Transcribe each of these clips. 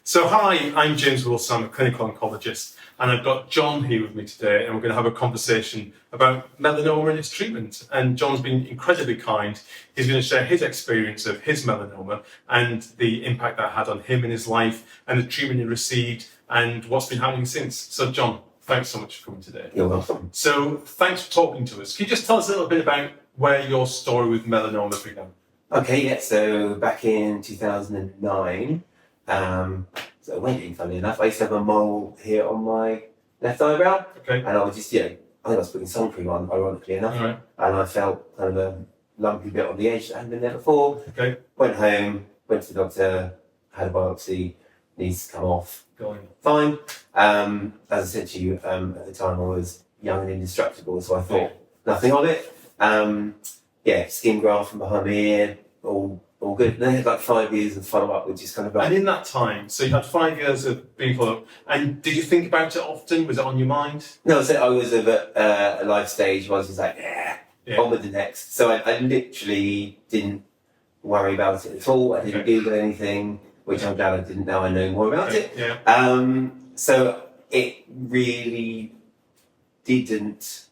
So hi, I'm James Wilson, I'm a clinical oncologist, and I've got Jon here with me today, and we're going to have a conversation about melanoma and its treatment. And Jon's been incredibly kind. He's going to share his experience of his melanoma and the impact that had on him in his life, and the treatment he received, and what's been happening since. So Jon, thanks so much for coming today. You're welcome. So thanks for talking to us. Can you just tell us a little bit about where your story with melanoma began? Okay, yeah, so back in 2009, so wedding, funny enough, I used to have a mole here on my left eyebrow. Okay. And I was just, I think I was putting sun cream on, ironically enough. All right. And I felt kind of a lumpy bit on the edge that hadn't been there before. Okay. Went home, went to the doctor, had a biopsy, needs to come off. Going. Fine. As I said to you, at the time I was young and indestructible, so I thought nothing of it. Skin graft from behind my ear, all good. And then I had like 5 years of follow-up, which is kind of like... And in that time, so you had 5 years of being followed up, and did you think about it often? Was it on your mind? No, so I was at a life stage where I was just like, on with the next. So I literally didn't worry about it at all. I didn't Google anything, which I'm glad I didn't. Now I know more about it. Yeah. So it really didn't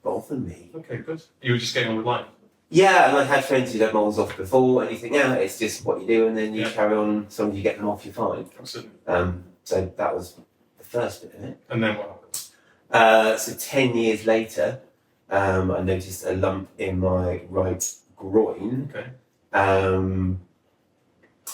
bother me. Okay, good. You were just getting on with life. Yeah, and I had friends who'd had moles off before, and you think, it's just what you do, and then you carry on. As long as you get them off, you're fine. Absolutely. So that was the first bit of it. And then what happened? So 10 years later, I noticed a lump in my right groin. Okay. And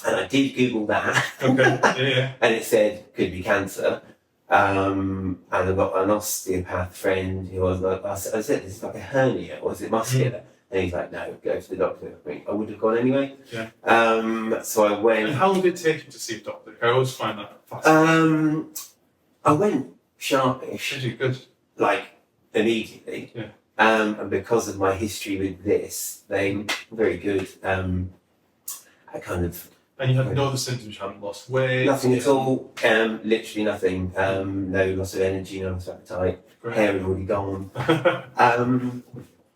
I did Google that. Okay. Yeah. And it said could be cancer. And I got an osteopath friend who was like, I said, this is like a hernia, or is it muscular? And he's like, no, go to the doctor. I would have gone anyway. Yeah. So I went. And how long did it take you to see a doctor? I always find that fascinating. I went sharpish. Did you? Good. Like immediately. Yeah. And because of my history with this, they were very good. I kind of. And you had no other symptoms, you hadn't lost weight? Nothing at all, literally nothing. No loss of energy, no loss of appetite. Great. Hair had already gone.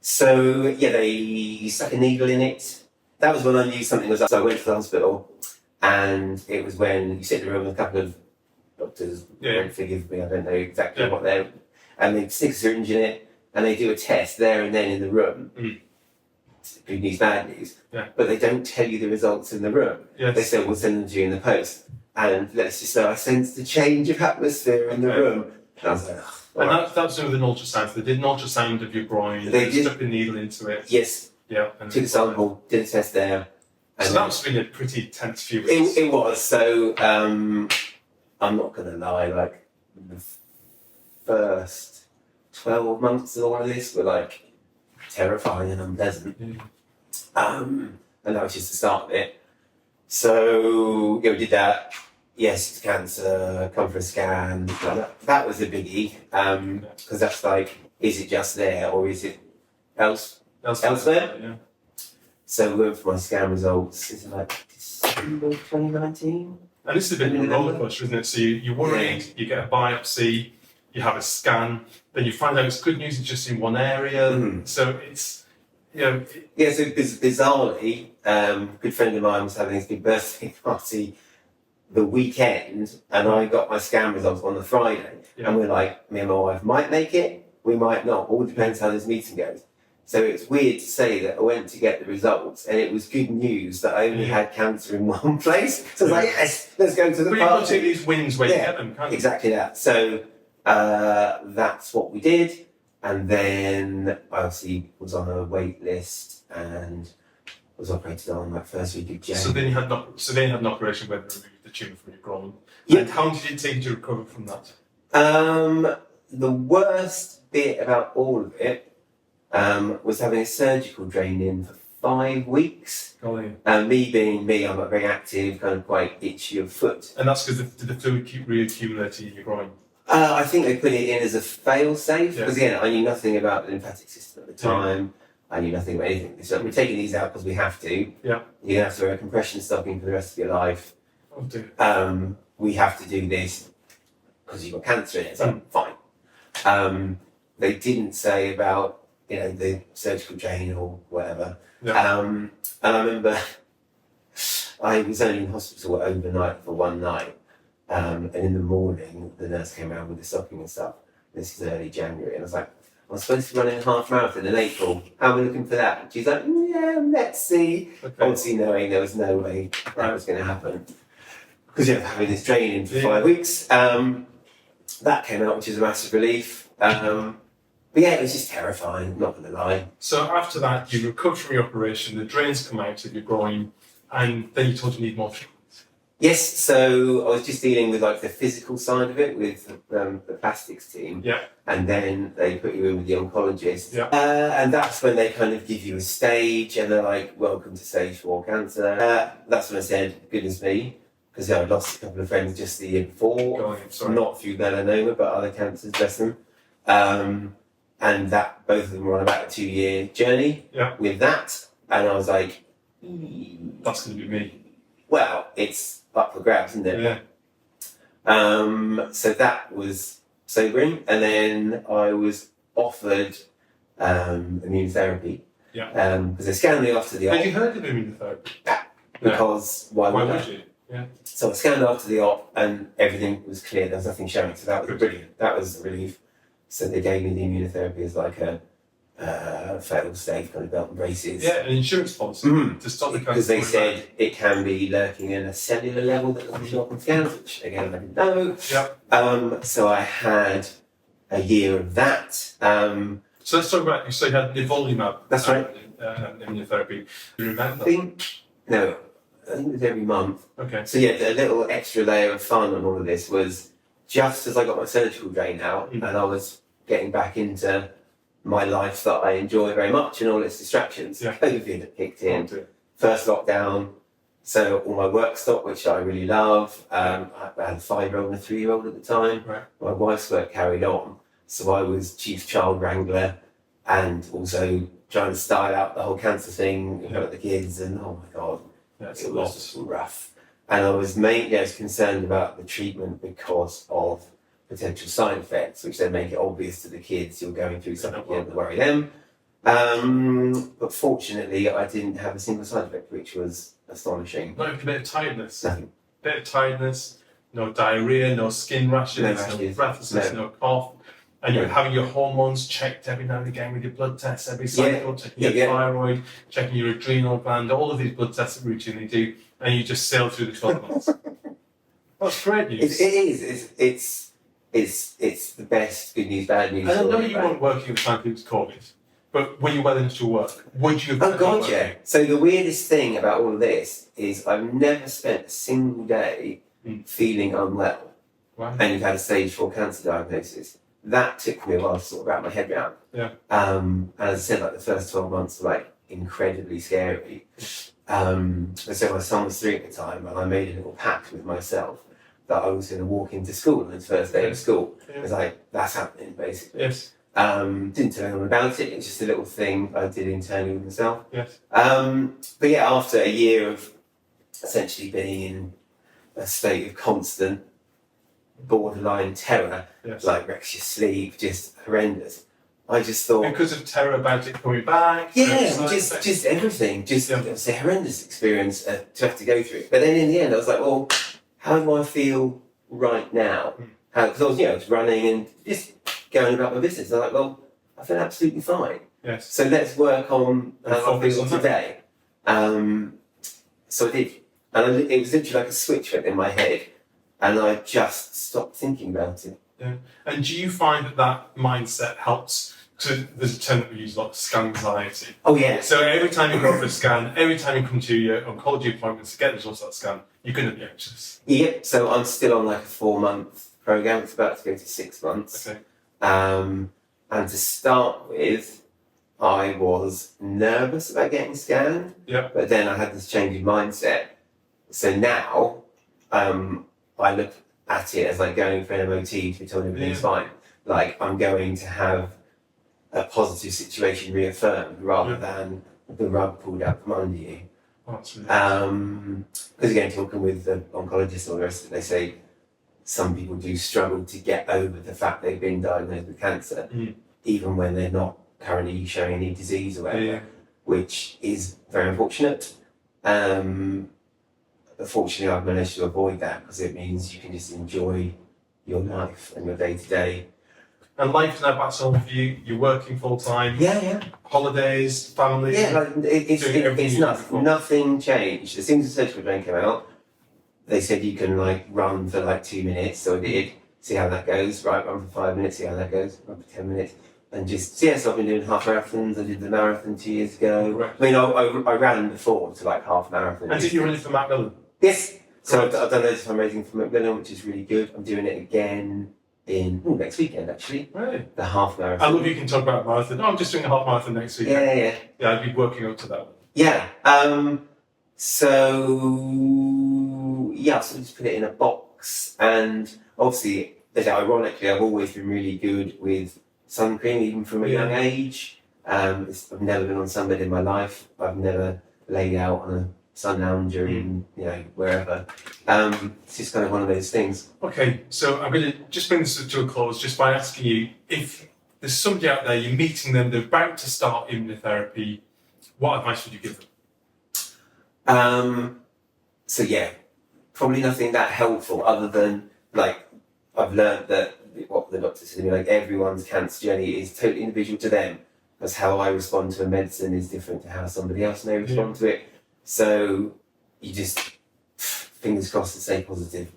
So they stuck a needle in it. That was when I knew something was up. So I went to the hospital, and it was when you sit in the room with a couple of doctors. Forgive me, I don't know exactly what they're. And they stick a syringe in it, and they do a test there and then in the room. Good news, bad news. Yeah. But they don't tell you the results in the room. Yes. They say we'll send them to you in the post. And let's just say I sensed a change of atmosphere in the room. And I was like, and that was with an ultrasound. So they did an ultrasound of your groin. They did. Stuck a needle into it. Yes. Yeah. And took a sample, did a test there. And so that must have been a pretty tense few weeks. It was. So I'm not going to lie, like the first 12 months of all of this were like terrifying and unpleasant. And that was just the start of it. So we did that. Yes, it's cancer, come for a scan. That was a biggie. Because that's like, is it just there or is it elsewhere? Yeah. So we went for my scan results. Is it like December 2019? And this is a bit of a roller coaster, isn't it? So you're worried, you get a biopsy, you have a scan, then you find out it's good news, it's just in one area. So it's, so bizarrely, a good friend of mine was having his big birthday party the weekend, and I got my scan results on the Friday. And we're like, me and my wife might make it, we might not. All depends how this meeting goes. So it's weird to say that I went to get the results, and it was good news that I only had cancer in one place. So I was like, yes, let's go to the party. But you've got to take these wins where you get them, can't you? Exactly that. So that's what we did. And then I obviously was on a wait list and was operated on that first week of January. So then you had an operation where they removed the tumour from your groin. Yeah. And how long did it take you to recover from that? The worst bit about all of it was having a surgical drain in for 5 weeks. And me being me, I'm not very active, kind of quite itchy of foot. And that's because the fluid keep reaccumulating in your groin? I think they put it in as a fail-safe, because again, I knew nothing about the lymphatic system at the time. I knew nothing about anything. So we're taking these out because we have to. Yeah. You're going to have to wear a compression stocking for the rest of your life. Oh dear. We have to do this because you've got cancer in it, so fine. They didn't say about, the surgical drain or whatever. Yeah. And I remember I was only in hospital overnight for one night. And in the morning, the nurse came around with the stocking and stuff. This is early January. And I was like, I'm supposed to be running a half marathon in April. How are we looking for that? And she's like, yeah, let's see. Okay. Obviously knowing there was no way that was going to happen. Because you're having this training for 5 weeks. That came out, which is a massive relief. But yeah, it was just terrifying, not going to lie. So after that, you recovered from your operation, the drains come out of your groin, and then you told you need more treatment. Yes, so I was just dealing with like the physical side of it with the plastics team. Yeah. And then they put you in with the oncologist. Yeah. And that's when they kind of give you a stage and they're like, welcome to stage 4 cancer. That's when I said, goodness me, because I'd lost a couple of friends just the year before. Not through melanoma, but other cancers, bless them. And that both of them were on about a 2-year journey with that. And I was like, that's going to be me. Well, it's up for grabs, isn't it? Yeah. So that was sobering. And then I was offered immunotherapy. Yeah. Because they scanned me after the op. Had you heard of immunotherapy? Because why would you? Yeah. So I scanned after the op and everything was clear. There was nothing showing. So that was brilliant. That was a relief. So they gave me the immunotherapy as like a fail safe kind of belt and braces. Yeah, an insurance policy to stop the cancer. Because they said it can be lurking in a cellular level that doesn't show up on scans, which again I didn't know. Yeah. So I had a year of that. So let's talk about, so you had Nivolumab. That's right. Immunotherapy. Do you remember? I think it was every month. Okay. So yeah, the little extra layer of fun on all of this was just as I got my surgical drain out and I was getting back into my life that I enjoy very much and all its distractions. Yeah. COVID had kicked in. First lockdown, so all my work stopped, which I really love. I had a 5-year-old and a 3-year-old at the time. Right. My wife's work carried on, so I was chief child wrangler and also trying to style out the whole cancer thing in front of the kids, and oh my god, it was rough. And I was mainly concerned about the treatment because of potential side effects, which then make it obvious to the kids you're going through something, you have to worry them. But fortunately, I didn't have a single side effect, which was astonishing. Not even a bit of tiredness. Nothing. Bit of tiredness, no diarrhea, no skin rashes, no breathlessness, no cough. And you're having your hormones checked every now and again with your blood tests every cycle, checking your thyroid, checking your adrenal gland, all of these blood tests that we routinely do, and you just sail through the 12 months. That's great news. It is. It's the best good news, bad news. And I know you weren't working at the time it was COVID, but when you went into work, would you have... Oh god, yeah. So the weirdest thing about all of this is I've never spent a single day feeling unwell. Wow. And you've had a stage 4 cancer diagnosis. That took me a while to sort of wrap my head around. Yeah. And as I said, like the first 12 months were like incredibly scary. So my son was 3 at the time, and I made a little pact with myself that I was going to walk into school on his first day of school. It was like, that's happening, basically. Yes. Didn't tell anyone about it. It was just a little thing I did internally with myself. Yes. But yeah, after a year of essentially being in a state of constant borderline terror, like wrecks your sleep, just horrendous. I just thought, because of terror about it coming back. just everything, it was a horrendous experience to have to go through. But then in the end, I was like, well, how do I feel right now? Because I was running and just going about my business. I was like, well, I feel absolutely fine. Yes. So let's work on how I feel today. So I did, and it was literally like a switch went in my head, and I just stopped thinking about it. Yeah. And do you find that mindset helps? So there's a term that we use a lot, scanxiety. Oh yeah. So every time you go for a scan, every time you come to your oncology appointments to get the results of that scan, you're going to be anxious. Yep. So I'm still on like a 4-month program. It's about to go to 6 months. Okay. And to start with, I was nervous about getting scanned. Yeah. But then I had this change in mindset. So now, I look at it as like going for an MOT to be told everything's fine. Like I'm going to have a positive situation reaffirmed rather than the rug pulled out from under you. Oh, that's really because again, talking with the oncologist and all the rest of it, they say some people do struggle to get over the fact they've been diagnosed with cancer, even when they're not currently showing any disease or whatever, which is very unfortunate. But fortunately, I've managed to avoid that because it means you can just enjoy your life and your day to day. And life is now back to normal for you. You're working full time. Yeah. Holidays, family. Yeah, like it's nothing changed. As soon as the surgical drain came out, they said you can like run for like 2 minutes. So I did. See how that goes. Right, run for 5 minutes. See how that goes. Run for 10 minutes. And just, so I've been doing half marathons. I did the marathon 2 years ago. Right. I mean, I ran before to like half marathon. And did you run it for Macmillan? Yes. So I've done loads of fundraising for Macmillan, which is really good. I'm doing it again in next weekend, actually. Right. The half marathon. I love you can talk about marathon. Oh, I'm just doing a half marathon next week. Yeah. Yeah, I'd be working up to that. Yeah. So just put it in a box, and obviously, ironically, I've always been really good with sun cream, even from a young age. I've never been on sunbed in my life. I've never laid out on a sun lounger in wherever. It's just kind of one of those things. Okay, so I'm going to just bring this to a close just by asking you, if there's somebody out there, you're meeting them, they're about to start immunotherapy, what advice would you give them? Probably nothing that helpful other than I've learned that what the doctor said to me, everyone's cancer journey is totally individual to them, because how I respond to a medicine is different to how somebody else may respond to it. So you just fingers crossed and stay positive,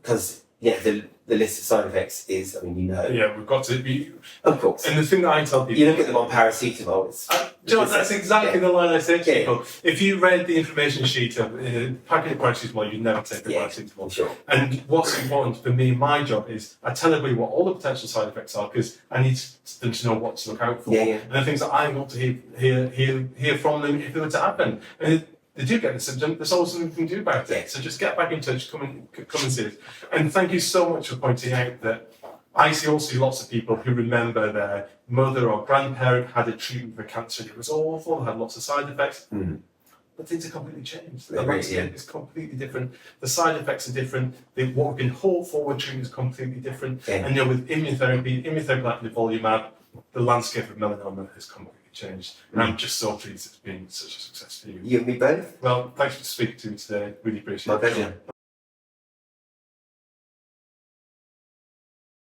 because the list of side effects is, Yeah, we've got to be. Of course. And the thing that I tell people, you look at them on paracetamol. that's exactly the line I say to people. If you read the information sheet of a packet of paracetamol, you'd never take the paracetamol. Sure. And what's important for me, my job is I tell everybody what all the potential side effects are, because I need them to know what to look out for. And the things that I want to hear from them if they were to happen. And they do get the symptom, there's always something you can do about it. So just get back in touch, come and see us. And thank you so much for pointing out that I see lots of people who remember their mother or grandparent had a treatment for cancer and it was awful, had lots of side effects. But things are completely changed. The landscape is completely different. The side effects are different. What we've been hoped for with treatment is completely different. And with immunotherapy like Nivolumab, the landscape of melanoma has completely changed. And I'm just so pleased it's been such a success for you. You and me both. Well, thanks for speaking to me today. Really appreciate it. My pleasure.